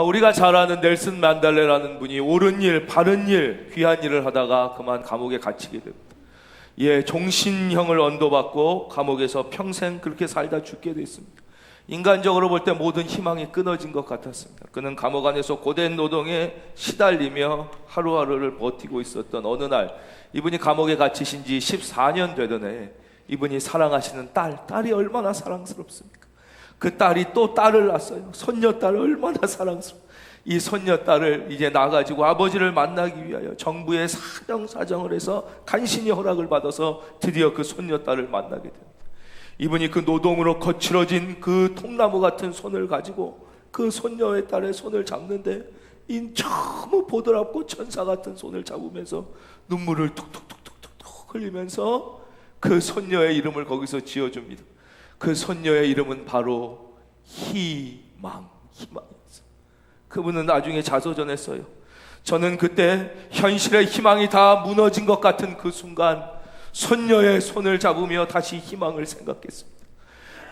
우리가 잘 아는 넬슨 만델라라는 분이 옳은 일, 바른 일, 귀한 일을 하다가 그만 감옥에 갇히게 됩니다. 종신형을 언도받고 감옥에서 평생 그렇게 살다 죽게 됐습니다. 인간적으로 볼 때 모든 희망이 끊어진 것 같았습니다. 그는 감옥 안에서 고된 노동에 시달리며 하루하루를 버티고 있었던 어느 날, 이분이 감옥에 갇히신 지 14년 되던 해에 이분이 사랑하시는 딸이 얼마나 사랑스럽습니까? 그 딸이 또 딸을 낳았어요. 손녀딸 얼마나 사랑스러워. 이 손녀딸을 이제 낳아가지고 아버지를 만나기 위하여 정부의 사정을 해서 간신히 허락을 받아서 드디어 그 손녀딸을 만나게 됩니다. 이분이 그 노동으로 거칠어진 그 통나무 같은 손을 가지고 그 손녀의 딸의 손을 잡는데, 이 너무 보드랍고 천사 같은 손을 잡으면서 눈물을 툭툭툭툭툭 흘리면서 그 손녀의 이름을 거기서 지어줍니다. 그 손녀의 이름은 바로 희망이었어요. 그분은 나중에 자서전했어요. 저는 그때 현실의 희망이 다 무너진 것 같은 그 순간 손녀의 손을 잡으며 다시 희망을 생각했습니다.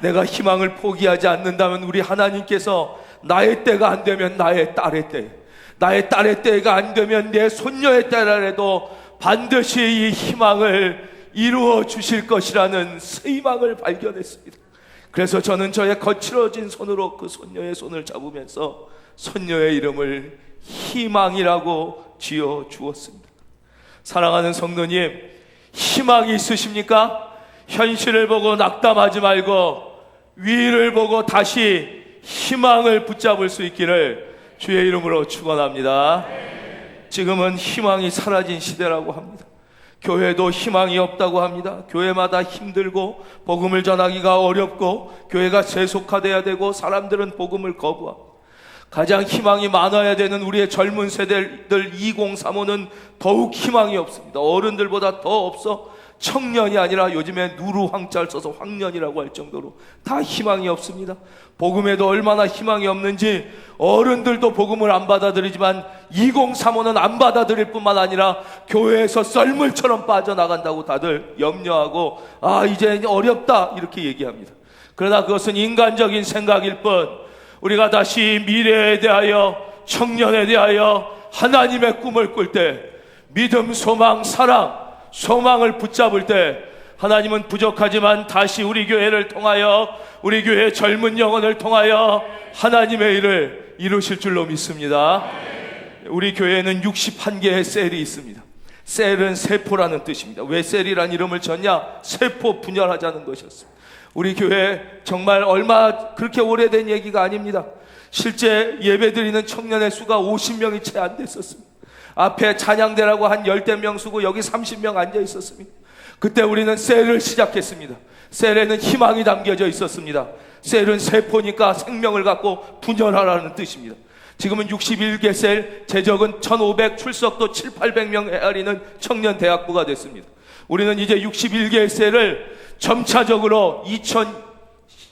내가 희망을 포기하지 않는다면 우리 하나님께서 나의 때가 안 되면 나의 딸의 때, 나의 딸의 때가 안 되면 내 손녀의 때라도 반드시 이 희망을 이루어 주실 것이라는 희망을 발견했습니다. 그래서 저는 저의 거칠어진 손으로 그 손녀의 손을 잡으면서 손녀의 이름을 희망이라고 지어 주었습니다. 사랑하는 성도님, 희망이 있으십니까? 현실을 보고 낙담하지 말고 위를 보고 다시 희망을 붙잡을 수 있기를 주의 이름으로 축원합니다. 지금은 희망이 사라진 시대라고 합니다. 교회도 희망이 없다고 합니다. 교회마다 힘들고 복음을 전하기가 어렵고 교회가 세속화돼야 되고 사람들은 복음을 거부하고, 가장 희망이 많아야 되는 우리의 젊은 세대들 2035는 더욱 희망이 없습니다. 어른들보다 더 없어. 청년이 아니라 요즘에 누루 황자를 써서 황년이라고 할 정도로 다 희망이 없습니다. 복음에도 얼마나 희망이 없는지 어른들도 복음을 안 받아들이지만 2035는 안 받아들일 뿐만 아니라 교회에서 썰물처럼 빠져나간다고 다들 염려하고 이제 어렵다 이렇게 얘기합니다. 그러나 그것은 인간적인 생각일 뿐, 우리가 다시 미래에 대하여, 청년에 대하여 하나님의 꿈을 꿀 때, 믿음, 소망, 사랑, 소망을 붙잡을 때 하나님은 부족하지만 다시 우리 교회를 통하여, 우리 교회의 젊은 영혼을 통하여 하나님의 일을 이루실 줄로 믿습니다. 우리 교회에는 61개의 셀이 있습니다. 셀은 세포라는 뜻입니다. 왜 셀이란 이름을 졌냐? 세포 분열하자는 것이었습니다. 우리 교회 정말 얼마 그렇게 오래된 얘기가 아닙니다. 실제 예배드리는 청년의 수가 50명이 채 안 됐었습니다. 앞에 찬양대라고 한 10대 명 수고 여기 30명 앉아 있었습니다. 그때 우리는 셀을 시작했습니다. 셀에는 희망이 담겨져 있었습니다. 셀은 세포니까 생명을 갖고 분열하라는 뜻입니다. 지금은 61개 셀, 재적은 1500, 출석도 700~800명 헤아리는 청년대학부가 됐습니다. 우리는 이제 61개의 셀을 점차적으로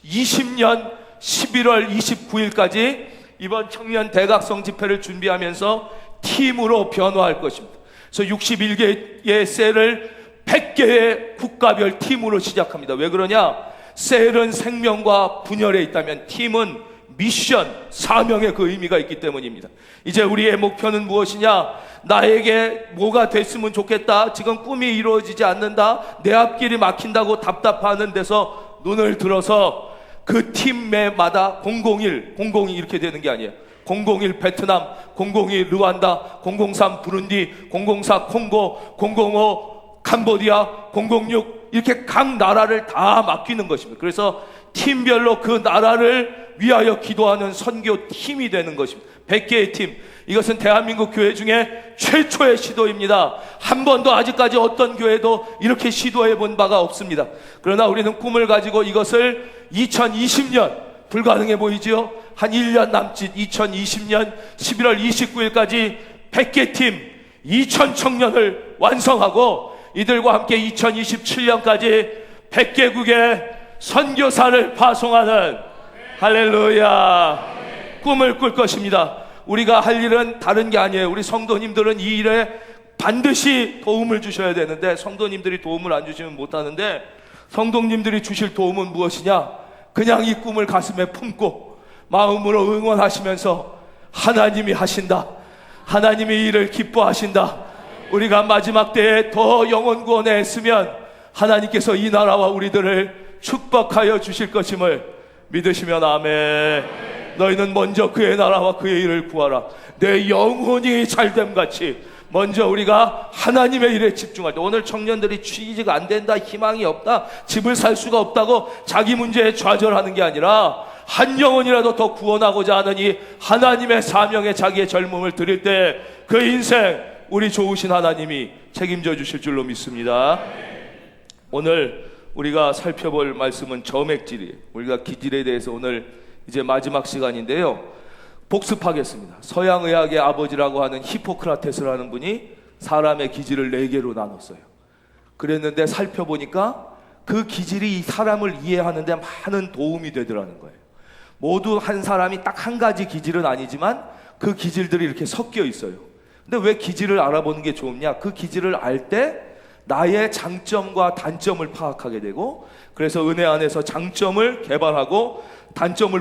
2020년 11월 29일까지 이번 청년 대각성 집회를 준비하면서 팀으로 변화할 것입니다. 그래서 61개의 셀을 100개의 국가별 팀으로 시작합니다. 왜 그러냐? 셀은 생명과 분열에 있다면 팀은 미션, 사명의 그 의미가 있기 때문입니다. 이제 우리의 목표는 무엇이냐? 나에게 뭐가 됐으면 좋겠다, 지금 꿈이 이루어지지 않는다, 내 앞길이 막힌다고 답답하는 데서 눈을 들어서 그 팀매마다 001 이렇게 되는 게 아니에요. 001 베트남, 002 르완다, 003 부룬디, 004 콩고, 005 캄보디아, 006 이렇게 각 나라를 다 맡기는 것입니다. 그래서 팀별로 그 나라를 위하여 기도하는 선교 팀이 되는 것입니다. 100개의 팀. 이것은 대한민국 교회 중에 최초의 시도입니다. 한 번도 아직까지 어떤 교회도 이렇게 시도해 본 바가 없습니다. 그러나 우리는 꿈을 가지고 이것을 2020년, 불가능해 보이지요? 한 1년 남짓 2020년 11월 29일까지 100개 팀 2000 청년을 완성하고 이들과 함께 2027년까지 100개국의 선교사를 파송하는, 할렐루야, 꿈을 꿀 것입니다. 우리가 할 일은 다른 게 아니에요. 우리 성도님들은 이 일에 반드시 도움을 주셔야 되는데 성도님들이 도움을 안 주시면 못하는데, 성도님들이 주실 도움은 무엇이냐? 그냥 이 꿈을 가슴에 품고 마음으로 응원하시면서 하나님이 하신다. 하나님이 이 일을 기뻐하신다. 우리가 마지막 때에 더 영혼 구원에 애쓰면 하나님께서 이 나라와 우리들을 축복하여 주실 것임을 믿으시면 아멘. 너희는 먼저 그의 나라와 그의 일을 구하라. 내 영혼이 잘됨 같이 먼저 우리가 하나님의 일에 집중할 때, 오늘 청년들이 취직이 안 된다, 희망이 없다, 집을 살 수가 없다고 자기 문제에 좌절하는 게 아니라 한 영혼이라도 더 구원하고자 하느니 하나님의 사명에 자기의 젊음을 드릴 때 그 인생 우리 좋으신 하나님이 책임져 주실 줄로 믿습니다. 오늘 우리가 살펴볼 말씀은 점액질이에요. 우리가 기질에 대해서 오늘 이제 마지막 시간인데요, 복습하겠습니다. 서양의학의 아버지라고 하는 히포크라테스라는 분이 사람의 기질을 4개로 나눴어요. 그랬는데 살펴보니까 그 기질이 이 사람을 이해하는 데 많은 도움이 되더라는 거예요. 모두 한 사람이 딱 한 가지 기질은 아니지만 그 기질들이 이렇게 섞여 있어요. 근데 왜 기질을 알아보는 게 좋냐? 그 기질을 알 때 나의 장점과 단점을 파악하게 되고, 그래서 은혜 안에서 장점을 개발하고 단점을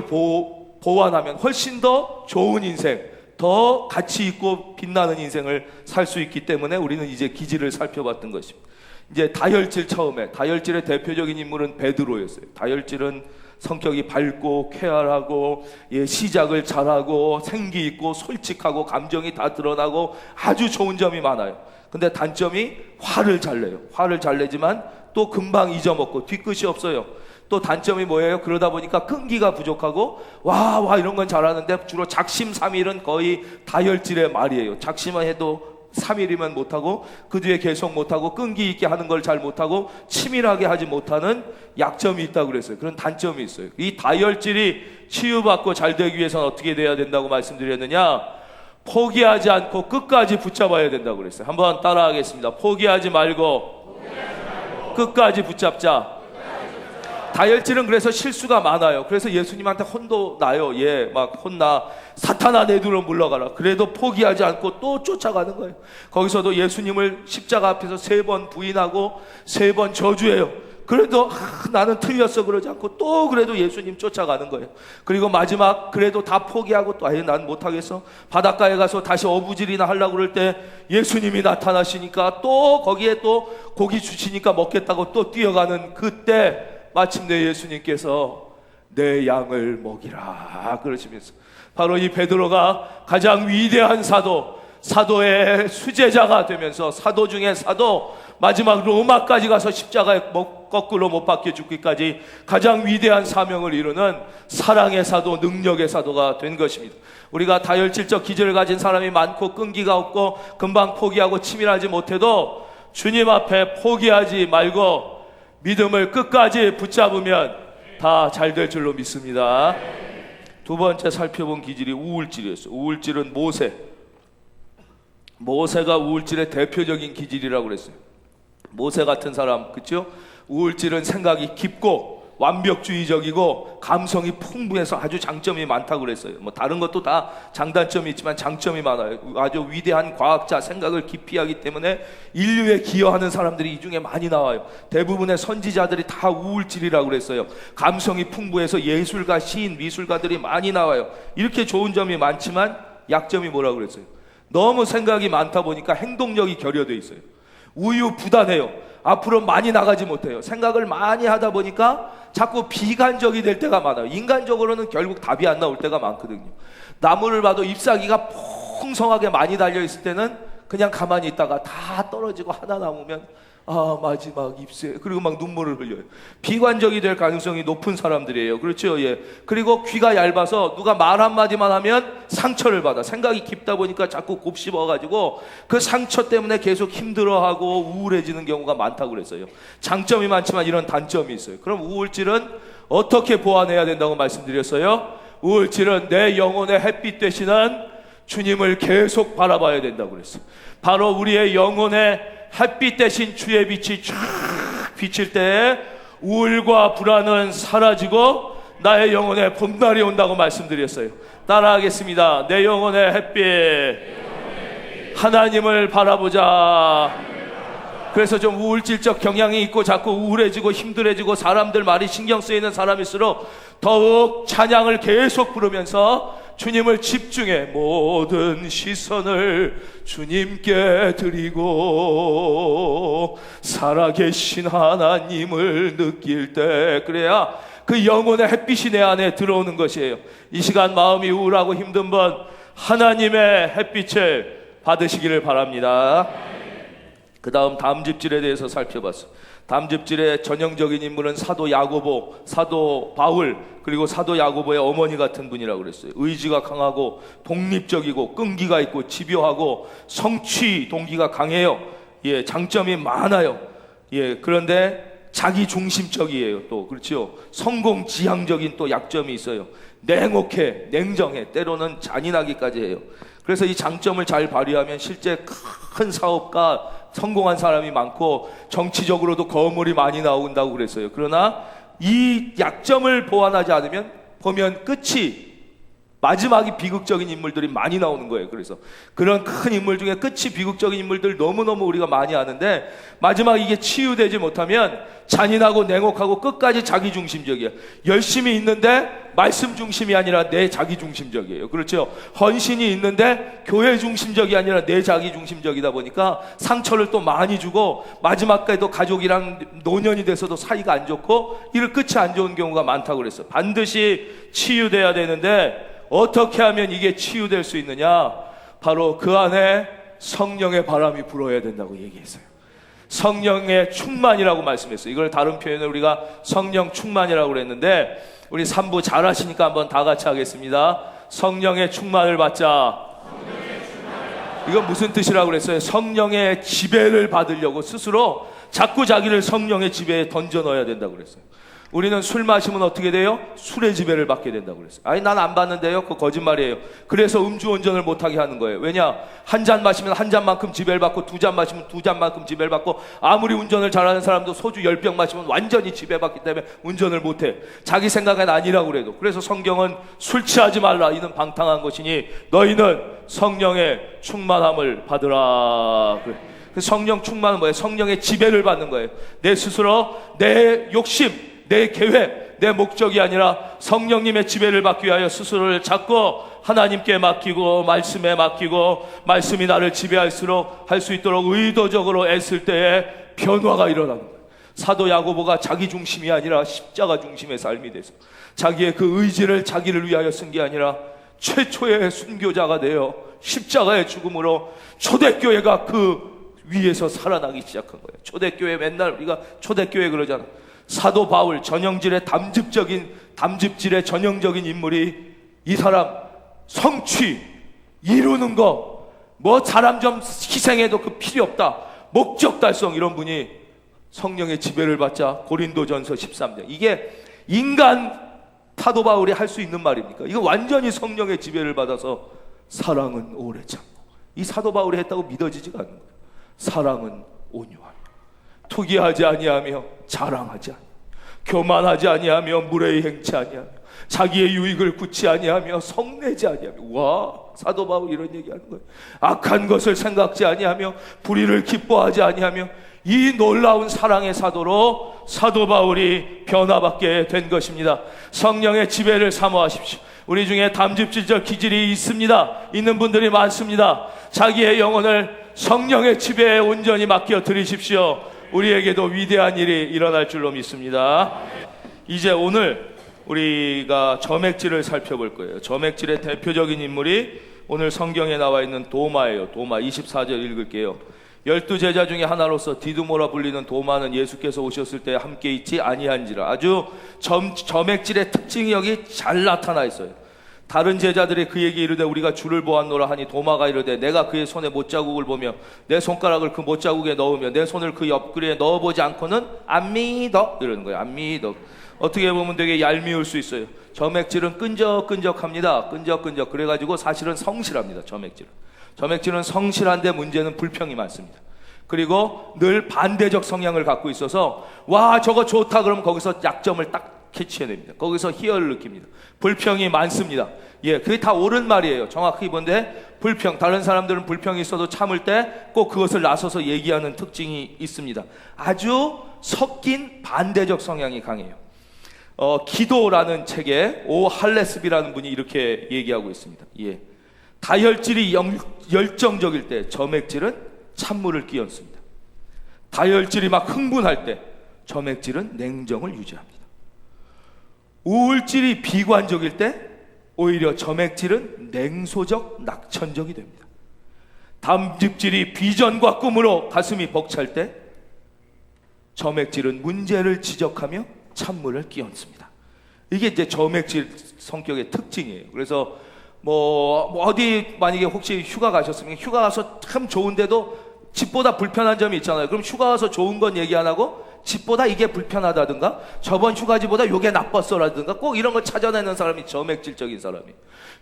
보완하면 훨씬 더 좋은 인생, 더 가치 있고 빛나는 인생을 살 수 있기 때문에 우리는 이제 기질을 살펴봤던 것입니다. 이제 다혈질, 처음에 다혈질의 대표적인 인물은 베드로였어요. 다혈질은 성격이 밝고 쾌활하고, 시작을 잘하고 생기 있고 솔직하고 감정이 다 드러나고 아주 좋은 점이 많아요. 근데 단점이 화를 잘 내요. 화를 잘 내지만 또 금방 잊어먹고 뒤끝이 없어요. 또 단점이 뭐예요? 그러다 보니까 끈기가 부족하고 와 이런 건 잘하는데 주로 작심삼일은 거의 다혈질의 말이에요. 작심만 해도 3일이면 못하고 그 뒤에 계속 못하고 끈기 있게 하는 걸 잘 못하고 치밀하게 하지 못하는 약점이 있다고 그랬어요. 그런 단점이 있어요. 이 다혈질이 치유받고 잘 되기 위해서는 어떻게 돼야 된다고 말씀드렸느냐? 포기하지 않고 끝까지 붙잡아야 된다고 그랬어요. 한번 따라하겠습니다. 포기하지 말고 끝까지 붙잡자. 다혈질은 그래서 실수가 많아요. 그래서 예수님한테 혼도 나요. 막 혼나. 사탄아 내 뒤로 물러가라. 그래도 포기하지 않고 또 쫓아가는 거예요. 거기서도 예수님을 십자가 앞에서 3번 부인하고 3번 저주해요. 그래도 나는 틀렸어 그러지 않고 또 그래도 예수님 쫓아가는 거예요. 그리고 마지막 그래도 다 포기하고 또 난 못하겠어. 바닷가에 가서 다시 어부질이나 하려고 그럴 때 예수님이 나타나시니까 또 거기에 또 고기 주시니까 먹겠다고 또 뛰어가는 그때 마침내 예수님께서 내 양을 먹이라 그러시면서, 바로 이 베드로가 가장 위대한 사도의 수제자가 되면서 사도 중에 사도, 마지막 로마까지 가서 십자가에 거꾸로 못 박혀 죽기까지 가장 위대한 사명을 이루는 사랑의 사도, 능력의 사도가 된 것입니다. 우리가 다혈질적 기질을 가진 사람이 많고 끈기가 없고 금방 포기하고 치밀하지 못해도 주님 앞에 포기하지 말고 믿음을 끝까지 붙잡으면 다 잘 될 줄로 믿습니다. 두 번째 살펴본 기질이 우울질이었어요. 우울질은 모세가 우울질의 대표적인 기질이라고 그랬어요. 모세 같은 사람, 그렇죠? 우울질은 생각이 깊고 완벽주의적이고 감성이 풍부해서 아주 장점이 많다고 그랬어요. 다른 것도 다 장단점이 있지만 장점이 많아요. 아주 위대한 과학자, 생각을 깊이 하기 때문에 인류에 기여하는 사람들이 이 중에 많이 나와요. 대부분의 선지자들이 다 우울질이라고 그랬어요. 감성이 풍부해서 예술가, 시인, 미술가들이 많이 나와요. 이렇게 좋은 점이 많지만 약점이 뭐라고 그랬어요? 너무 생각이 많다 보니까 행동력이 결여돼 있어요. 우유부단해요. 앞으로 많이 나가지 못해요. 생각을 많이 하다 보니까 자꾸 비관적이 될 때가 많아요. 인간적으로는 결국 답이 안 나올 때가 많거든요. 나무를 봐도 잎사귀가 풍성하게 많이 달려있을 때는 그냥 가만히 있다가 다 떨어지고 하나 남으면 마지막 잎새, 그리고 막 눈물을 흘려요. 비관적이 될 가능성이 높은 사람들이에요. 그렇죠? 그리고 귀가 얇아서 누가 말 한마디만 하면 상처를 받아. 생각이 깊다 보니까 자꾸 곱씹어가지고 그 상처 때문에 계속 힘들어하고 우울해지는 경우가 많다고 그랬어요. 장점이 많지만 이런 단점이 있어요. 그럼 우울질은 어떻게 보완해야 된다고 말씀드렸어요? 우울질은 내 영혼의 햇빛 되시는 주님을 계속 바라봐야 된다고 그랬어요. 바로 우리의 영혼의 햇빛 대신 주의 빛이 쫙 비칠 때 우울과 불안은 사라지고 나의 영혼에 봄날이 온다고 말씀드렸어요. 따라하겠습니다. 내 영혼의 햇빛, 하나님을 바라보자. 그래서 좀 우울질적 경향이 있고 자꾸 우울해지고 힘들어지고 사람들 말이 신경 쓰이는 사람일수록 더욱 찬양을 계속 부르면서 주님을 집중해 모든 시선을 주님께 드리고 살아계신 하나님을 느낄 때, 그래야 그 영혼의 햇빛이 내 안에 들어오는 것이에요. 이 시간 마음이 우울하고 힘든 분, 하나님의 햇빛을 받으시기를 바랍니다. 그 다음 집질에 대해서 살펴봤어요. 다음 집질의 전형적인 인물은 사도 야고보, 사도 바울, 그리고 사도 야고보의 어머니 같은 분이라고 그랬어요. 의지가 강하고 독립적이고 끈기가 있고 집요하고 성취 동기가 강해요. 예, 장점이 많아요. 예, 그런데 자기 중심적이에요. 또 그렇죠. 성공 지향적인 또 약점이 있어요. 냉혹해, 냉정해, 때로는 잔인하기까지 해요. 그래서 이 장점을 잘 발휘하면 실제 큰 사업가, 성공한 사람이 많고 정치적으로도 거물이 많이 나온다고 그랬어요. 그러나 이 약점을 보완하지 않으면 보면 끝이, 마지막이 비극적인 인물들이 많이 나오는 거예요. 그래서 그런 큰 인물 중에 끝이 비극적인 인물들 너무너무 우리가 많이 아는데, 마지막 이게 치유되지 못하면 잔인하고 냉혹하고 끝까지 자기중심적이에요. 열심히 있는데 말씀 중심이 아니라 내 자기중심적이에요. 그렇죠. 헌신이 있는데 교회 중심적이 아니라 내 자기중심적이다 보니까 상처를 또 많이 주고 마지막까지도 가족이랑 노년이 돼서도 사이가 안 좋고 이를 끝이 안 좋은 경우가 많다고 그랬어요. 반드시 치유돼야 되는데 어떻게 하면 이게 치유될 수 있느냐? 바로 그 안에 성령의 바람이 불어야 된다고 얘기했어요. 성령의 충만이라고 말씀했어요. 이걸 다른 표현을 우리가 성령 충만이라고 그랬는데, 우리 3부 잘 하시니까 한번 다 같이 하겠습니다. 성령의 충만을 받자. 이건 무슨 뜻이라고 그랬어요? 성령의 지배를 받으려고 스스로 자꾸 자기를 성령의 지배에 던져 넣어야 된다고 그랬어요. 우리는 술 마시면 어떻게 돼요? 술의 지배를 받게 된다고 그랬어요. 아니, 난 안 받는데요? 그거 거짓말이에요. 그래서 음주운전을 못하게 하는 거예요. 왜냐? 한 잔 마시면 한 잔만큼 지배를 받고, 두 잔 마시면 두 잔만큼 지배를 받고, 아무리 운전을 잘하는 사람도 소주 10병 마시면 완전히 지배받기 때문에 운전을 못해. 자기 생각은 아니라고 그래도. 그래서 성경은 술 취하지 말라, 이는 방탕한 것이니 너희는 성령의 충만함을 받으라. 그래. 성령 충만은 뭐예요? 성령의 지배를 받는 거예요. 내 스스로, 내 욕심, 내 계획, 내 목적이 아니라 성령님의 지배를 받기 위하여 스스로를 잡고 하나님께 맡기고 말씀에 맡기고, 말씀이 나를 지배할수록 할 수 있도록 의도적으로 애쓸 때에 변화가 일어나는 거예요. 사도 야고보가 자기 중심이 아니라 십자가 중심의 삶이 돼서 자기의 그 의지를 자기를 위하여 쓴 게 아니라 최초의 순교자가 되어 십자가의 죽음으로 초대교회가 그 위에서 살아나기 시작한 거예요. 초대교회, 맨날 우리가 초대교회 그러잖아. 사도 바울, 전형질의 담즙질의 전형적인 인물이, 이 사람 성취, 이루는 거, 뭐 사람 좀 희생해도 그 필요 없다, 목적 달성, 이런 분이 성령의 지배를 받자. 고린도전서 13장. 이게 인간 사도 바울이 할 수 있는 말입니까? 이거 완전히 성령의 지배를 받아서 사랑은 오래 참고. 이 사도 바울이 했다고 믿어지지가 않는 거예요. 사랑은 온유하며 투기하지 아니하며 자랑하지 아니하며 교만하지 아니하며 무례히 행치 아니하며 자기의 유익을 굳지 아니하며 성내지 아니하며. 와, 사도 바울 이런 얘기하는 거예요. 악한 것을 생각지 아니하며 불의를 기뻐하지 아니하며. 이 놀라운 사랑의 사도로 사도 바울이 변화받게 된 것입니다. 성령의 지배를 사모하십시오. 우리 중에 담즙질적 기질이 있는 분들이 많습니다. 자기의 영혼을 성령의 지배에 온전히 맡겨 드리십시오. 우리에게도 위대한 일이 일어날 줄로 믿습니다. 이제 오늘 우리가 점액질을 살펴볼 거예요. 점액질의 대표적인 인물이 오늘 성경에 나와 있는 도마예요. 도마 24절 읽을게요. 12제자 중에 하나로서 디두모라 불리는 도마는 예수께서 오셨을 때 함께 있지 아니한지라. 아주 점액질의 특징이 여기 잘 나타나 있어요. 다른 제자들이 그에게 이르되 우리가 주를 보았노라 하니 도마가 이르되 내가 그의 손에 못자국을 보며 내 손가락을 그 못자국에 넣으며 내 손을 그 옆구리에 넣어보지 않고는 안 믿어, 이러는 거예요. 안 믿어. 어떻게 보면 되게 얄미울 수 있어요. 점액질은 끈적끈적합니다. 끈적끈적. 그래가지고 사실은 성실합니다. 점액질은 성실한데 문제는 불평이 많습니다. 그리고 늘 반대적 성향을 갖고 있어서 와 저거 좋다 그러면 거기서 약점을 딱 캐치해냅니다. 거기서 희열을 느낍니다. 불평이 많습니다. 예, 그게 다 옳은 말이에요. 정확히 본데 불평, 다른 사람들은 불평이 있어도 참을 때 꼭 그것을 나서서 얘기하는 특징이 있습니다. 아주 섞인 반대적 성향이 강해요. 기도라는 책에 오 할레스비라는 분이 이렇게 얘기하고 있습니다. 예. 다혈질이 열정적일 때 점액질은 찬물을 끼얹습니다. 다혈질이 막 흥분할 때 점액질은 냉정을 유지합니다. 우울질이 비관적일 때 오히려 점액질은 냉소적 낙천적이 됩니다. 담즙질이 비전과 꿈으로 가슴이 벅찰 때 점액질은 문제를 지적하며 찬물을 끼얹습니다. 이게 이제 점액질 성격의 특징이에요. 그래서 어디 만약에 혹시 휴가 가셨으면 휴가 가서 참 좋은데도 집보다 불편한 점이 있잖아요. 그럼 휴가 가서 좋은 건 얘기 안 하고 집보다 이게 불편하다든가 저번 휴가지보다 이게 나빴어라든가 꼭 이런 걸 찾아내는 사람이 점액질적인 사람이에요.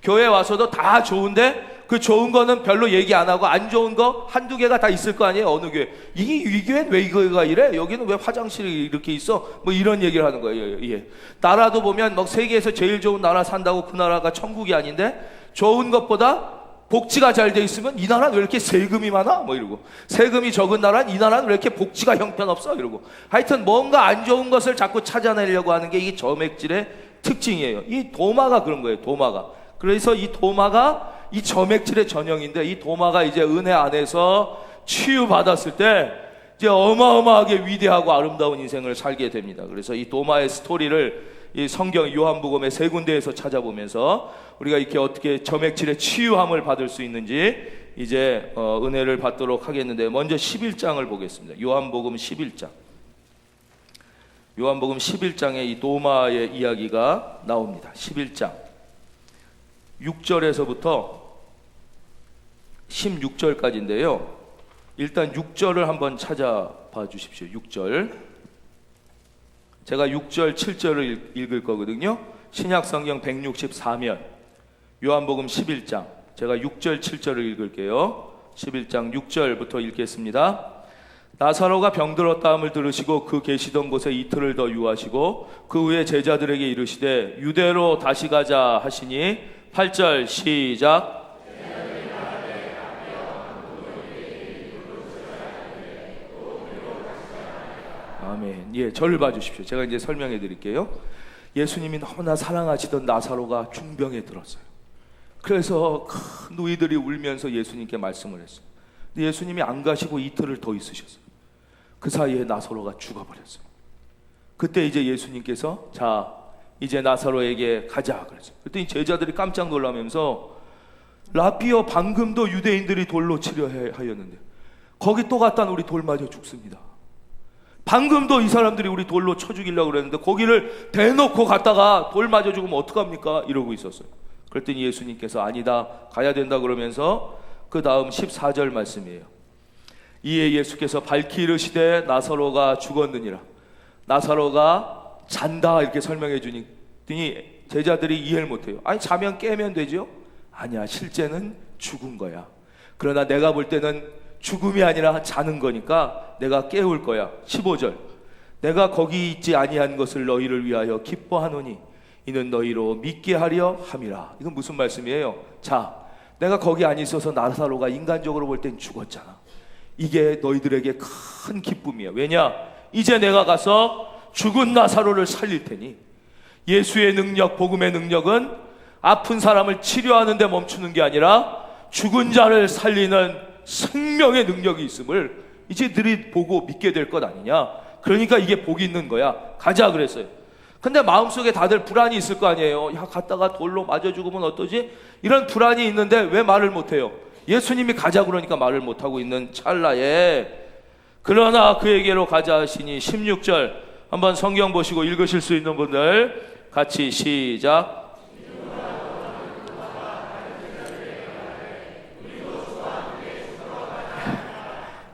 교회 와서도 다 좋은데 그 좋은 거는 별로 얘기 안 하고 안 좋은 거 한두 개가 다 있을 거 아니에요. 어느 교회 이 교회는 왜 이거가 이래? 여기는 왜 화장실이 이렇게 있어? 뭐 이런 얘기를 하는 거예요. 예. 나라도 보면 막 세계에서 제일 좋은 나라 산다고 그 나라가 천국이 아닌데 좋은 것보다 복지가 잘 돼 있으면 이 나라는 왜 이렇게 세금이 많아? 뭐 이러고 세금이 적은 나라는 이 나라는 왜 이렇게 복지가 형편없어? 이러고 하여튼 뭔가 안 좋은 것을 자꾸 찾아내려고 하는 게 이 점액질의 특징이에요. 이 도마가 그런 거예요. 도마가. 그래서 이 도마가 이 점액질의 전형인데 이 도마가 이제 은혜 안에서 치유받았을 때 이제 어마어마하게 위대하고 아름다운 인생을 살게 됩니다. 그래서 이 도마의 스토리를 이 성경 요한복음의 세 군데에서 찾아보면서 우리가 이렇게 어떻게 점액질의 치유함을 받을 수 있는지 이제 은혜를 받도록 하겠는데 먼저 11장을 보겠습니다. 요한복음 11장. 요한복음 11장에 이 도마의 이야기가 나옵니다. 11장 6절에서부터 16절까지인데요. 일단 6절을 한번 찾아봐 주십시오. 6절. 제가 6절, 7절을 읽을 거거든요. 신약성경 164면 요한복음 11장 제가 6절, 7절을 읽을게요. 11장 6절부터 읽겠습니다. 나사로가 병들었다함을 들으시고 그 계시던 곳에 이틀을 더 유하시고 그 후에 제자들에게 이르시되 유대로 다시 가자 하시니 8절 시작. 아멘. 예, 저를 봐주십시오. 제가 이제 설명해 드릴게요. 예수님이 너무나 사랑하시던 나사로가 중병에 들었어요. 그래서 큰 누이들이 울면서 예수님께 말씀을 했어요. 근데 예수님이 안 가시고 이틀을 더 있으셨어요. 그 사이에 나사로가 죽어버렸어요. 그때 이제 예수님께서 자 이제 나사로에게 가자 그랬어요. 그랬더니 제자들이 깜짝 놀라면서 라피어 방금도 유대인들이 돌로 치려 하였는데 거기 또 갔다 우리 돌 맞아 죽습니다. 방금도 이 사람들이 우리 돌로 쳐 죽이려고 그랬는데 거기를 대놓고 갔다가 돌 맞아 죽으면 어떡합니까? 이러고 있었어요. 그랬더니 예수님께서 아니다 가야 된다 그러면서 그 다음 14절 말씀이에요. 이에 예수께서 밝히 이르시되 나사로가 죽었느니라. 나사로가 잔다 이렇게 설명해 주니 제자들이 이해를 못해요. 아니 자면 깨면 되죠? 아니야 실제는 죽은 거야. 그러나 내가 볼 때는 죽음이 아니라 자는 거니까 내가 깨울 거야. 15절 내가 거기 있지 아니한 것을 너희를 위하여 기뻐하노니 이는 너희로 믿게 하려 함이라. 이건 무슨 말씀이에요? 자 내가 거기 안 있어서 나사로가 인간적으로 볼 땐 죽었잖아. 이게 너희들에게 큰 기쁨이야. 왜냐? 이제 내가 가서 죽은 나사로를 살릴 테니. 예수의 능력, 복음의 능력은 아픈 사람을 치료하는 데 멈추는 게 아니라 죽은 자를 살리는 생명의 능력이 있음을 이제 너희 보고 믿게 될 것 아니냐. 그러니까 이게 복이 있는 거야. 가자 그랬어요. 근데 마음속에 다들 불안이 있을 거 아니에요. 야 갔다가 돌로 맞아 죽으면 어떠지? 이런 불안이 있는데 왜 말을 못해요? 예수님이 가자 그러니까 말을 못하고 있는 찰나에 그러나 그에게로 가자 하시니 16절 한번 성경 보시고 읽으실 수 있는 분들 같이 시작.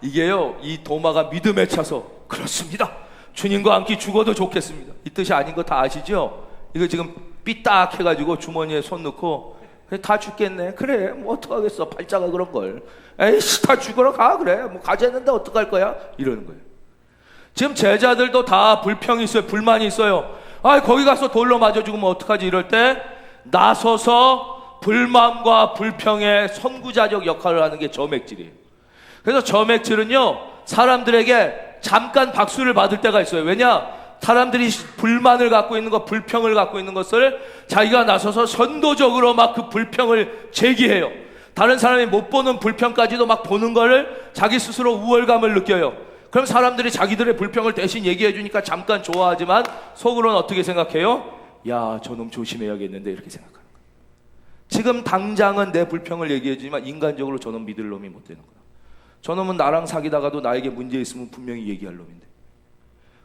이게요 이 도마가 믿음에 차서 그렇습니다. 주님과 함께 죽어도 좋겠습니다. 이 뜻이 아닌 거 다 아시죠? 이거 지금 삐딱 해가지고 주머니에 손 넣고 다 죽겠네. 그래 뭐 어떡하겠어. 팔자가 그런 걸. 에이씨 다 죽으러 가. 그래 뭐 가자는데 어떡할 거야. 이러는 거예요. 지금 제자들도 다 불평이 있어요. 불만이 있어요. 아 거기 가서 돌로 맞아 죽으면 어떡하지. 이럴 때 나서서 불만과 불평의 선구자적 역할을 하는 게 점액질이에요. 그래서 점액질은요 사람들에게 잠깐 박수를 받을 때가 있어요. 왜냐? 사람들이 불만을 갖고 있는 것, 불평을 갖고 있는 것을 자기가 나서서 선도적으로 막 그 불평을 제기해요. 다른 사람이 못 보는 불평까지도 막 보는 거를 자기 스스로 우월감을 느껴요. 그럼 사람들이 자기들의 불평을 대신 얘기해 주니까 잠깐 좋아하지만 속으로는 어떻게 생각해요? 야, 저놈 조심해야겠는데, 이렇게 생각하는 거예요. 지금 당장은 내 불평을 얘기해 주지만 인간적으로 저놈 믿을 놈이 못 되는 거야. 저놈은 나랑 사귀다가도 나에게 문제 있으면 분명히 얘기할 놈인데,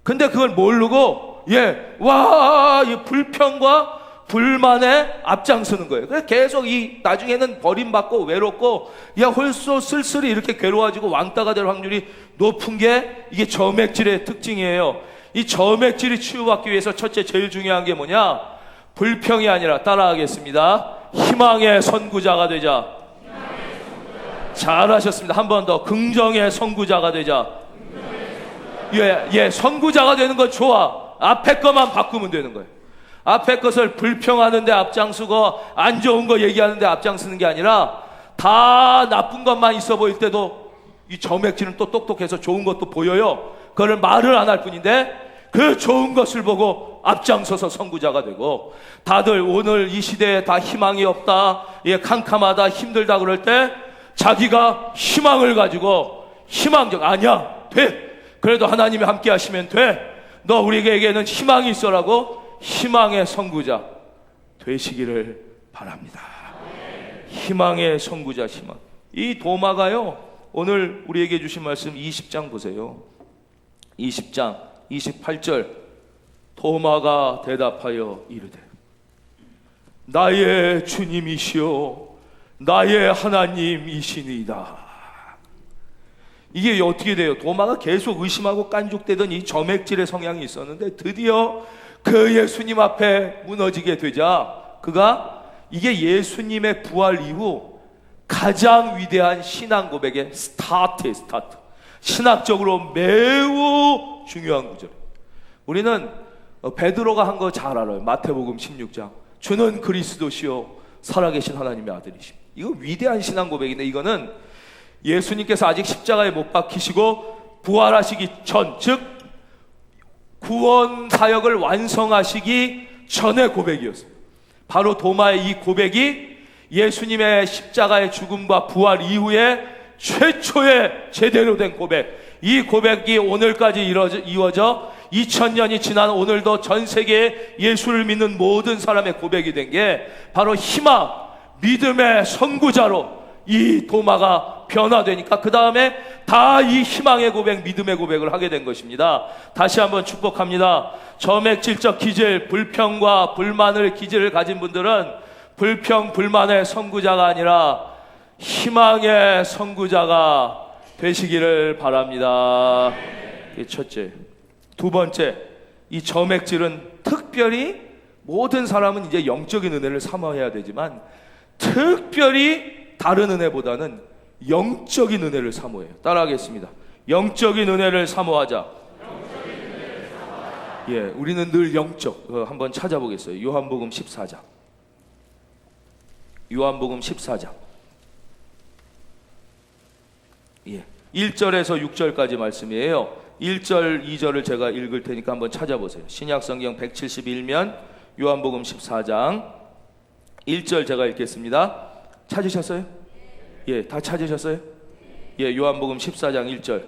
근데 그걸 모르고 이 불평과 불만에 앞장서는 거예요. 그래서 계속 나중에는 버림받고 외롭고 홀수 쓸쓸히 이렇게 괴로워지고 왕따가 될 확률이 높은 게 이게 점액질의 특징이에요. 이 점액질이 치유받기 위해서 첫째 제일 중요한 게 뭐냐? 불평이 아니라, 따라하겠습니다, 희망의 선구자가 되자. 잘하셨습니다. 한 번 더. 긍정의 선구자가 되자. 선구자가 되는 건 좋아. 앞에 것만 바꾸면 되는 거예요. 앞에 것을 불평하는데 앞장서고 안 좋은 거 얘기하는데 앞장서는 게 아니라, 다 나쁜 것만 있어 보일 때도 이 점액질은 또 똑똑해서 좋은 것도 보여요. 그걸 말을 안 할 뿐인데 그 좋은 것을 보고 앞장서서 선구자가 되고, 다들 오늘 이 시대에 다 희망이 없다, 캄캄하다, 힘들다 그럴 때 자기가 희망을 가지고 희망적, 아니야, 돼, 그래도 하나님이 함께 하시면 돼, 너 우리에게는 희망이 있어라고 희망의 선구자 되시기를 바랍니다. 희망의 선구자, 희망. 이 도마가요, 오늘 우리에게 주신 말씀 20장 보세요. 20장 28절, 도마가 대답하여 이르되 나의 주님이시오 나의 하나님이시니이다. 이게 어떻게 돼요? 도마가 계속 의심하고 깐죽대던 이 점액질의 성향이 있었는데 드디어 그 예수님 앞에 무너지게 되자, 그가 이게 예수님의 부활 이후 가장 위대한 신앙 고백의 스타트. 신학적으로 매우 중요한 구절. 우리는 베드로가 한 거 잘 알아요. 마태복음 16장. 주는 그리스도시요 살아계신 하나님의 아들이십니다. 이거 위대한 신앙 고백인데, 이거는 예수님께서 아직 십자가에 못 박히시고 부활하시기 전, 즉 구원 사역을 완성하시기 전의 고백이었어요. 바로 도마의 이 고백이 예수님의 십자가의 죽음과 부활 이후에 최초의 제대로 된 고백, 이 고백이 오늘까지 이어져 2000년이 지난 오늘도 전 세계에 예수를 믿는 모든 사람의 고백이 된 게 바로 희망, 믿음의 선구자로 이 도마가 변화되니까 그 다음에 다 이 희망의 고백, 믿음의 고백을 하게 된 것입니다. 다시 한번 축복합니다. 점액질적 기질, 불평과 불만을 기질을 가진 분들은 불평, 불만의 선구자가 아니라 희망의 선구자가 되시기를 바랍니다. 첫째. 두 번째, 이 점액질은 특별히 모든 사람은 이제 영적인 은혜를 사모해야 되지만 특별히 다른 은혜보다는 영적인 은혜를 사모해요. 따라하겠습니다. 영적인 은혜를 사모하자. 우리는 늘 영적. 한번 찾아보겠어요. 요한복음 14장. 요한복음 14장. 1절에서 6절까지 말씀이에요. 1절, 2절을 제가 읽을 테니까 한번 찾아보세요. 신약성경 171면 요한복음 14장 1절 제가 읽겠습니다. 찾으셨어요? 다 찾으셨어요? 요한복음 14장 1절.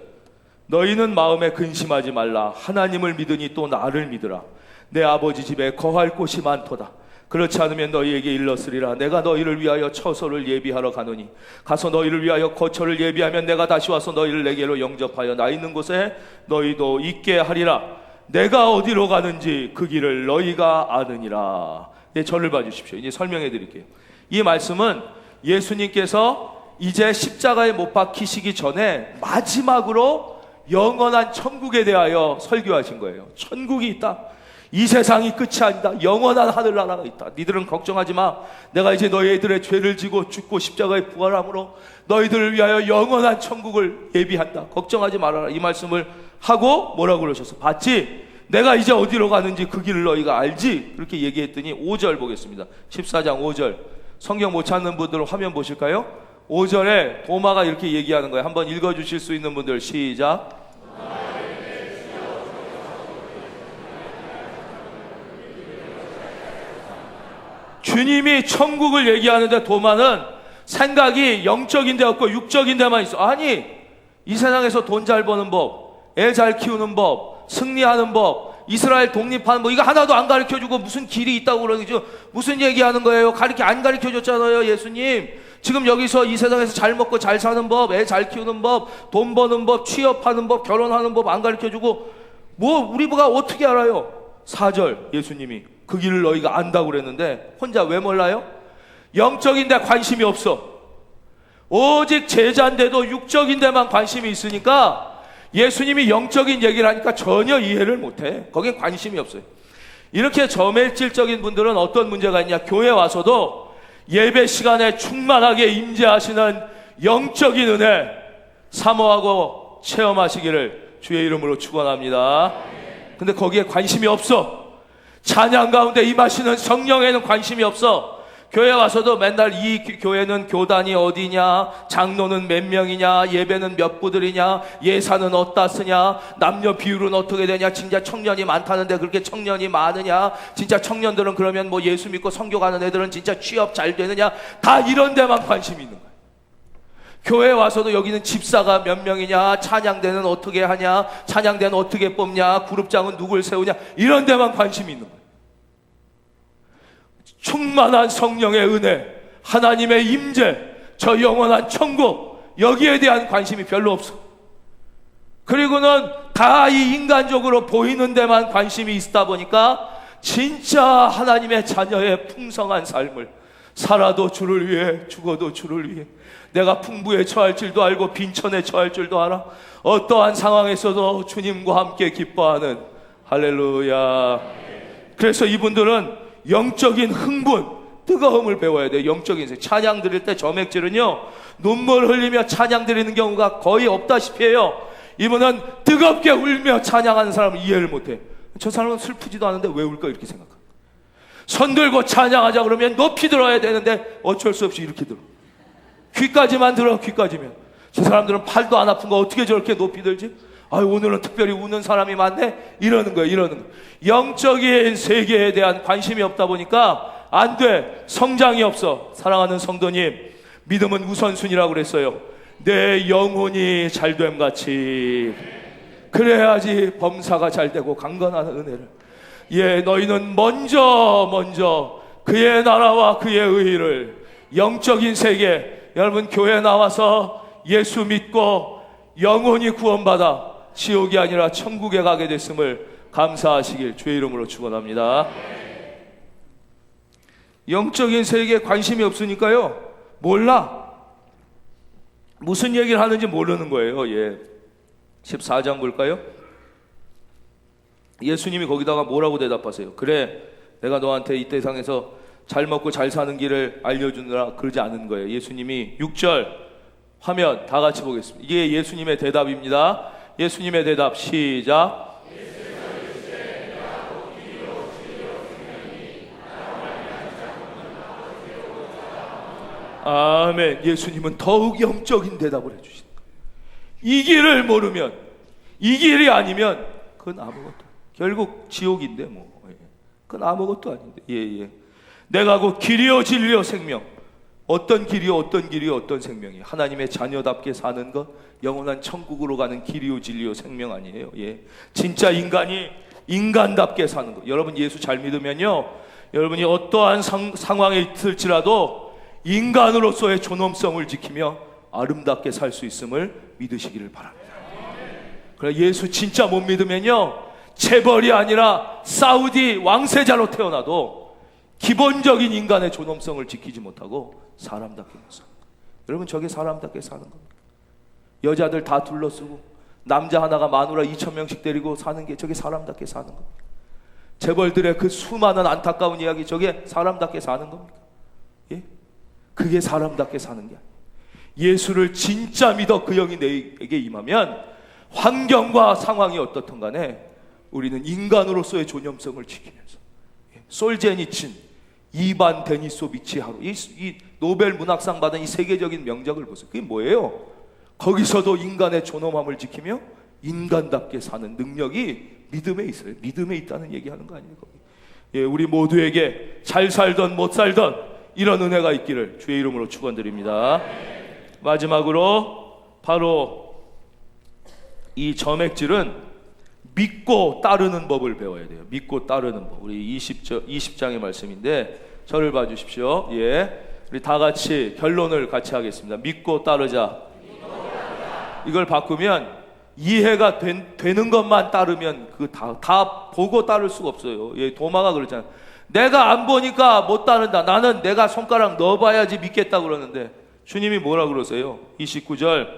너희는 마음에 근심하지 말라. 하나님을 믿으니 또 나를 믿으라. 내 아버지 집에 거할 곳이 많도다. 그렇지 않으면 너희에게 일렀으리라. 내가 너희를 위하여 처소를 예비하러 가노니 가서 너희를 위하여 거처를 예비하면 내가 다시 와서 너희를 내게로 영접하여 나 있는 곳에 너희도 있게 하리라. 내가 어디로 가는지 그 길을 너희가 아느니라. 저를 봐주십시오. 이제 설명해 드릴게요. 이 말씀은 예수님께서 이제 십자가에 못 박히시기 전에 마지막으로 영원한 천국에 대하여 설교하신 거예요. 천국이 있다. 이 세상이 끝이 아니다. 영원한 하늘나라가 있다. 니들은 걱정하지 마. 내가 이제 너희들의 죄를 지고 죽고 십자가에 부활함으로 너희들을 위하여 영원한 천국을 예비한다. 걱정하지 말아라. 이 말씀을 하고 뭐라고 그러셨어? 봤지? 내가 이제 어디로 가는지 그 길을 너희가 알지? 그렇게 얘기했더니 5절 보겠습니다. 14장 5절. 성경 못 찾는 분들은 화면 보실까요? 5절에 도마가 이렇게 얘기하는 거예요. 한번 읽어주실 수 있는 분들 시작. 주님이 천국을 얘기하는데 도마는 생각이 영적인 데 없고 육적인 데만 있어. 아니, 이 세상에서 돈 잘 버는 법, 애 잘 키우는 법, 승리하는 법, 이스라엘 독립하는 법, 이거 하나도 안 가르쳐주고 무슨 길이 있다고 그러죠. 무슨 얘기하는 거예요? 안 가르쳐줬잖아요, 예수님. 지금 여기서 이 세상에서 잘 먹고 잘 사는 법, 애 잘 키우는 법, 돈 버는 법, 취업하는 법, 결혼하는 법 안 가르쳐주고 우리가 어떻게 알아요? 4절 예수님이 그 길을 너희가 안다고 그랬는데 혼자 왜 몰라요? 영적인 데 관심이 없어. 오직 제자인데도 육적인 데만 관심이 있으니까 예수님이 영적인 얘기를 하니까 전혀 이해를 못해. 거긴 관심이 없어요. 이렇게 저멜질적인 분들은 어떤 문제가 있냐? 교회 와서도 예배 시간에 충만하게 임재하시는 영적인 은혜 사모하고 체험하시기를 주의 이름으로 축원합니다. 근데 거기에 관심이 없어. 찬양 가운데 임하시는 성령에는 관심이 없어. 교회 와서도 맨날 이 교회는 교단이 어디냐, 장로는 몇 명이냐, 예배는 몇 부들이냐, 예산은 어디다 쓰냐, 남녀 비율은 어떻게 되냐, 진짜 청년이 많다는데 그렇게 청년이 많으냐, 진짜 청년들은 그러면 뭐 예수 믿고 선교 가는 애들은 진짜 취업 잘 되느냐, 다 이런 데만 관심이 있는 거야. 교회 와서도 여기는 집사가 몇 명이냐, 찬양대는 어떻게 하냐, 찬양대는 어떻게 뽑냐, 그룹장은 누굴 세우냐, 이런 데만 관심이 있는 거야. 충만한 성령의 은혜, 하나님의 임재, 저 영원한 천국, 여기에 대한 관심이 별로 없어. 그리고는 다 이 인간적으로 보이는 데만 관심이 있다 보니까 진짜 하나님의 자녀의 풍성한 삶을 살아도 주를 위해, 죽어도 주를 위해, 내가 풍부에 처할 줄도 알고 빈천에 처할 줄도 알아, 어떠한 상황에서도 주님과 함께 기뻐하는, 할렐루야. 그래서 이분들은 영적인 흥분, 뜨거움을 배워야 돼요. 영적인 세. 찬양 드릴 때 저맥질은요, 눈물 흘리며 찬양 드리는 경우가 거의 없다시피 해요. 이분은 뜨겁게 울며 찬양하는 사람을 이해를 못해. 저 사람은 슬프지도 않은데 왜 울까 이렇게 생각합니다. 손 들고 찬양하자 그러면 높이 들어야 되는데 어쩔 수 없이 이렇게 들어. 귀까지만 들어. 귀까지면. 저 사람들은 팔도 안 아픈 거 어떻게 저렇게 높이 들지? 아유, 오늘은 특별히 우는 사람이 많네? 이러는 거예요. 영적인 세계에 대한 관심이 없다 보니까 안 돼. 성장이 없어. 사랑하는 성도님, 믿음은 우선순위라고 그랬어요. 내 영혼이 잘됨 같이 그래야지 범사가 잘되고 강건한 은혜를. 너희는 먼저 그의 나라와 그의 의의를, 영적인 세계. 여러분, 교회 나와서 예수 믿고 영혼이 구원받아 지옥이 아니라 천국에 가게 됐음을 감사하시길 주의 이름으로 축원합니다. 영적인 세계에 관심이 없으니까요, 몰라. 무슨 얘기를 하는지 모르는 거예요. 14장 볼까요? 예수님이 거기다가 뭐라고 대답하세요? 그래, 내가 너한테 이 세상에서 잘 먹고 잘 사는 길을 알려주느라 그러지 않은 거예요. 예수님이 6절 화면 다 같이 보겠습니다. 이게 예수님의 대답입니다. 예수님의 대답 시작. 아멘. 예수님은 더욱 영적인 대답을 해주신다. 이 길을 모르면, 이 길이 아니면 그건 아무것도, 결국 지옥인데 그건 아무것도 아닌데. 내가 곧 길이요 진리요 생명. 어떤 길이요 어떤 생명이에요? 하나님의 자녀답게 사는 것, 영원한 천국으로 가는 길이요 진리요 생명 아니에요? 진짜 인간이 인간답게 사는 것. 여러분, 예수 잘 믿으면요, 여러분이 어떠한 상황에 있을지라도 인간으로서의 존엄성을 지키며 아름답게 살 수 있음을 믿으시기를 바랍니다. 그래, 예수 진짜 못 믿으면요, 재벌이 아니라 사우디 왕세자로 태어나도 기본적인 인간의 존엄성을 지키지 못하고 사람답게 사는 거예요. 여러분, 저게 사람답게 사는 겁니다. 여자들 다 둘러쓰고 남자 하나가 마누라 2,000명씩 데리고 사는 게 저게 사람답게 사는 겁니다. 재벌들의 그 수많은 안타까운 이야기, 저게 사람답게 사는 겁니까? 그게 사람답게 사는 게 아니에요. 예수를 진짜 믿어 그 영이 내게 임하면 환경과 상황이 어떻든 간에 우리는 인간으로서의 존엄성을 지키면서, 솔제니친, 이반 데니소비치 하루, 이 노벨 문학상 받은 이 세계적인 명작을 보세요. 그게 뭐예요? 거기서도 인간의 존엄함을 지키며 인간답게 사는 능력이 믿음에 있어요. 믿음에 있다는 얘기하는 거 아니에요? 거기. 예, 우리 모두에게 잘 살던 못 살던 이런 은혜가 있기를 주의 이름으로 축원드립니다. 마지막으로 바로 이 점액질은 믿고 따르는 법을 배워야 돼요. 믿고 따르는 법. 우리 20장의 말씀인데 저를 봐주십시오. 예, 우리 다 같이 결론을 같이 하겠습니다. 믿고 따르자. 이걸 바꾸면 이해가 되는 것만 따르면 그 다 보고 따를 수가 없어요. 예, 도마가 그러잖아요. 내가 안 보니까 못 따른다. 나는 내가 손가락 넣어봐야지 믿겠다 그러는데 주님이 뭐라 그러세요? 29절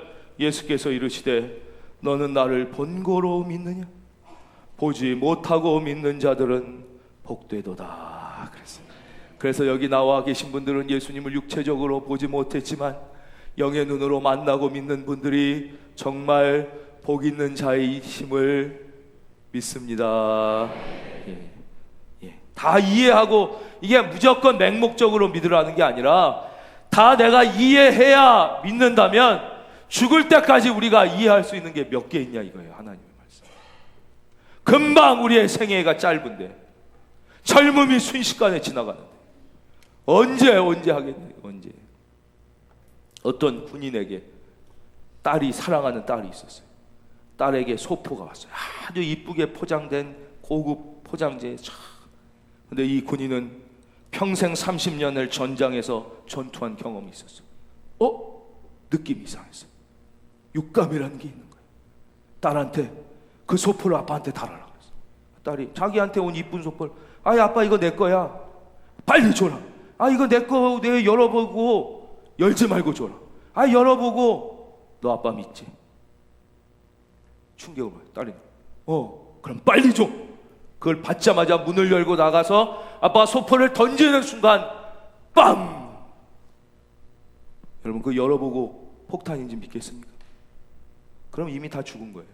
예수께서 이르시되 너는 나를 본고로 믿느냐? 보지 못하고 믿는 자들은 복되도다 그랬어요. 그래서 여기 나와 계신 분들은 예수님을 육체적으로 보지 못했지만 영의 눈으로 만나고 믿는 분들이 정말 복 있는 자이심을 믿습니다. 예. 예. 다 이해하고 이게 무조건 맹목적으로 믿으라는 게 아니라 다 내가 이해해야 믿는다면 죽을 때까지 우리가 이해할 수 있는 게 몇 개 있냐 이거예요. 하나님의 말씀. 금방 우리의 생애가 짧은데 젊음이 순식간에 지나가는데 언제 하겠냐. 언제. 어떤 군인에게 사랑하는 딸이 있었어요. 딸에게 소포가 왔어요. 아주 이쁘게 포장된 고급 포장지에 근데 이 군인은 평생 30년을 전장에서 전투한 경험이 있었어요. 느낌이 이상했어요. 육감이라는 게 있는 거예요. 딸한테 그 소포를 아빠한테 달아라 그랬어요. 딸이 자기한테 온 이쁜 소포를 아빠 이거 내 거야. 빨리 줘라. 이거 내 거 내가 열어보고 열지 말고 줘라. 열어보고 너 아빠 믿지? 충격을 받아요. 딸이 그럼 빨리 줘. 그걸 받자마자 문을 열고 나가서 아빠가 소포를 던지는 순간 빵! 여러분 그거 열어보고 폭탄인지 믿겠습니까? 그럼 이미 다 죽은 거예요.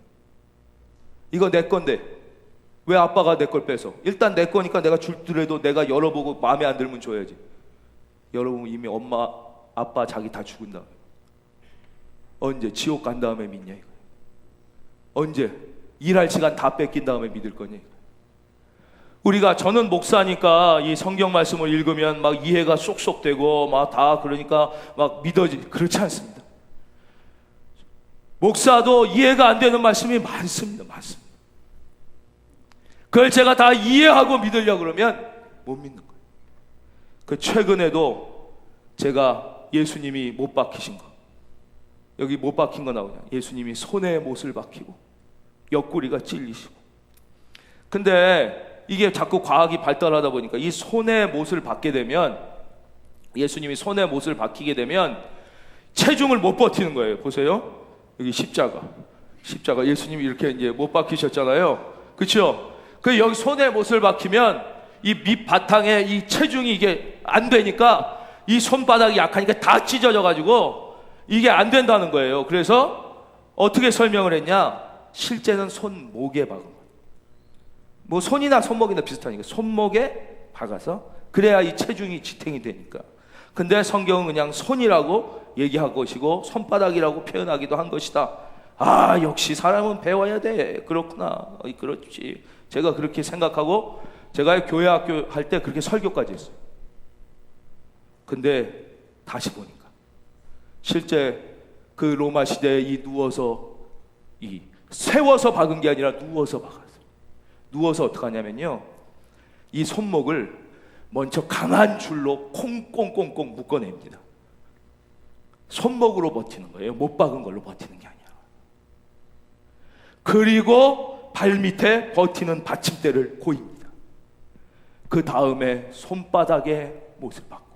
이거 내 건데 왜 아빠가 내 걸 뺏어? 일단 내 거니까 내가 줄더라도 내가 열어보고 마음에 안 들면 줘야지. 열어보면 이미 엄마 아빠 자기 다 죽은 다음에 언제 지옥 간 다음에 믿냐 이거예요. 언제 일할 시간 다 뺏긴 다음에 믿을 거냐 이거예요. 저는 목사니까 이 성경 말씀을 읽으면 막 이해가 쏙쏙 되고 막 다 그러니까 막 그렇지 않습니다. 목사도 이해가 안 되는 말씀이 많습니다. 그걸 제가 다 이해하고 믿으려고 그러면 못 믿는 거예요. 최근에도 제가 예수님이 못 박히신 거 여기 못 박힌 거 나오냐. 예수님이 손에 못을 박히고 옆구리가 찔리시고. 근데 이게 자꾸 과학이 발달하다 보니까 이 손에 못을 박게 되면 예수님이 손에 못을 박히게 되면 체중을 못 버티는 거예요. 보세요. 여기 십자가 예수님이 이렇게 이제 못 박히셨잖아요. 그렇죠? 여기 손에 못을 박히면 이 밑바탕에 이 체중이 이게 안 되니까 이 손바닥이 약하니까 다 찢어져 가지고 이게 안 된다는 거예요. 그래서 어떻게 설명을 했냐? 실제는 손목에 박은 거예요. 뭐 손이나 손목이나 비슷하니까 손목에 박아서 그래야 이 체중이 지탱이 되니까. 근데 성경은 그냥 손이라고 얘기한 것이고 손바닥이라고 표현하기도 한 것이다. 역시 사람은 배워야 돼. 그렇구나. 그렇지. 제가 그렇게 생각하고 제가 교회 학교 할 때 그렇게 설교까지 했어요. 근데 다시 보니까 실제 그 로마 시대에 세워서 박은 게 아니라 누워서 박았어요. 누워서 어떻게 하냐면요, 이 손목을 먼저 강한 줄로 콩콩콩콩 묶어냅니다. 손목으로 버티는 거예요. 못 박은 걸로 버티는 게 아니라. 그리고 발밑에 버티는 받침대를 고입니다. 그 다음에 손바닥에 못을 박고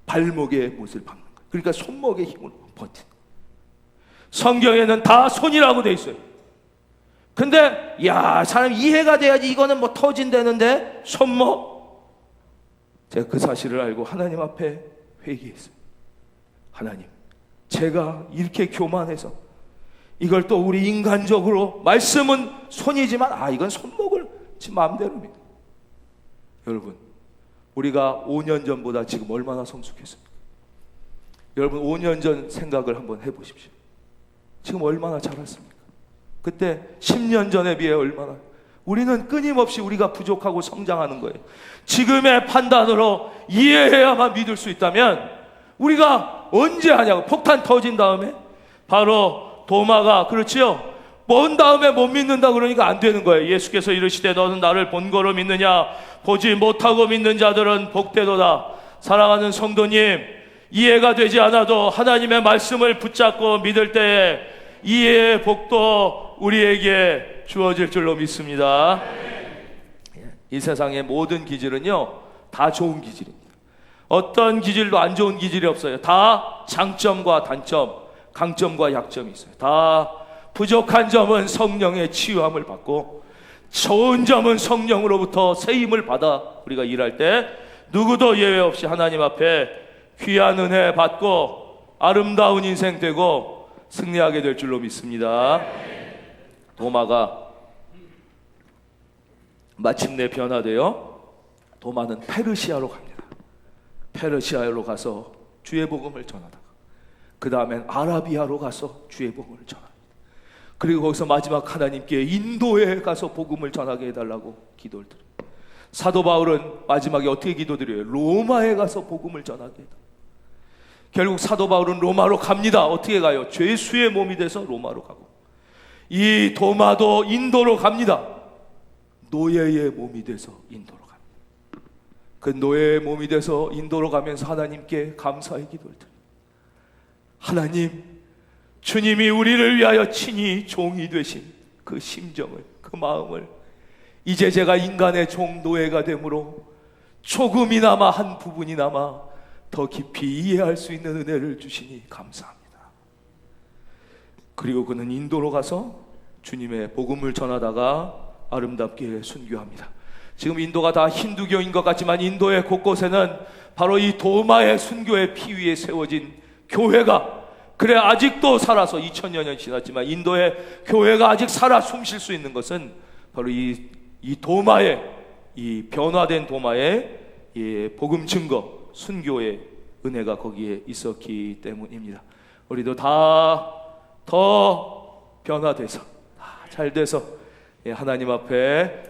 발목에 못을 박는 거예요. 그러니까 손목의 힘으로 버티는 거예요. 성경에는 다 손이라고 돼 있어요. 근데 사람 이해가 돼야지. 이거는 뭐 터진다는데 손목. 제가 그 사실을 알고 하나님 앞에 회개했어요. 하나님, 제가 이렇게 교만해서 이걸 또 우리 인간적으로 말씀은 손이지만 이건 손목을 제 마음대로 믿어. 여러분, 우리가 5년 전보다 지금 얼마나 성숙했습니까? 여러분 5년 전 생각을 한번 해보십시오. 지금 얼마나 자랐습니까? 그때 10년 전에 비해 얼마나 우리는 끊임없이 우리가 부족하고 성장하는 거예요. 지금의 판단으로 이해해야만 믿을 수 있다면 우리가 언제 하냐고. 폭탄 터진 다음에 바로 도마가 그렇지요, 본 다음에 못 믿는다 그러니까 안 되는 거예요. 예수께서 이르시되 너는 나를 본 거로 믿느냐, 보지 못하고 믿는 자들은 복되도다. 사랑하는 성도님, 이해가 되지 않아도 하나님의 말씀을 붙잡고 믿을 때에 이해의 복도 우리에게 주어질 줄로 믿습니다. 이 세상의 모든 기질은요 다 좋은 기질입니다. 어떤 기질도 안 좋은 기질이 없어요. 다 장점과 단점, 강점과 약점이 있어요. 다 부족한 점은 성령의 치유함을 받고 좋은 점은 성령으로부터 세임을 받아 우리가 일할 때 누구도 예외 없이 하나님 앞에 귀한 은혜 받고 아름다운 인생 되고 승리하게 될 줄로 믿습니다. 도마가 마침내 변화되어 도마는 페르시아로 갑니다. 페르시아로 가서 주의 복음을 전하다가 그 다음엔 아라비아로 가서 주의 복음을 전합니다. 그리고 거기서 마지막 하나님께 인도에 가서 복음을 전하게 해달라고 기도를 드려요. 사도 바울은 마지막에 어떻게 기도드려요? 로마에 가서 복음을 전하게 해달라고. 결국 사도 바울은 로마로 갑니다. 어떻게 가요? 죄수의 몸이 돼서 로마로 가고, 이 도마도 인도로 갑니다. 노예의 몸이 돼서 인도로 갑니다. 그 노예의 몸이 돼서 인도로 가면서 하나님께 감사의 기도를 드려요. 하나님, 주님이 우리를 위하여 친히 종이 되신 그 심정을, 그 마음을 이제 제가 인간의 종 노예가 되므로 조금이나마 한 부분이나마 더 깊이 이해할 수 있는 은혜를 주시니 감사합니다. 그리고 그는 인도로 가서 주님의 복음을 전하다가 아름답게 순교합니다. 지금 인도가 다 힌두교인 것 같지만 인도의 곳곳에는 바로 이 도마의 순교의 피 위에 세워진 교회가, 그래 아직도 살아서 2000여 년 지났지만 인도의 교회가 아직 살아 숨쉴 수 있는 것은 바로 이 도마의, 이 변화된 도마의 이 복음 증거, 순교의 은혜가 거기에 있었기 때문입니다. 우리도 다 더 변화돼서 잘 돼서 하나님 앞에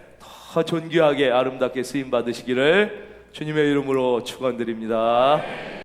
더 존귀하게 아름답게 쓰임 받으시기를 주님의 이름으로 축원드립니다.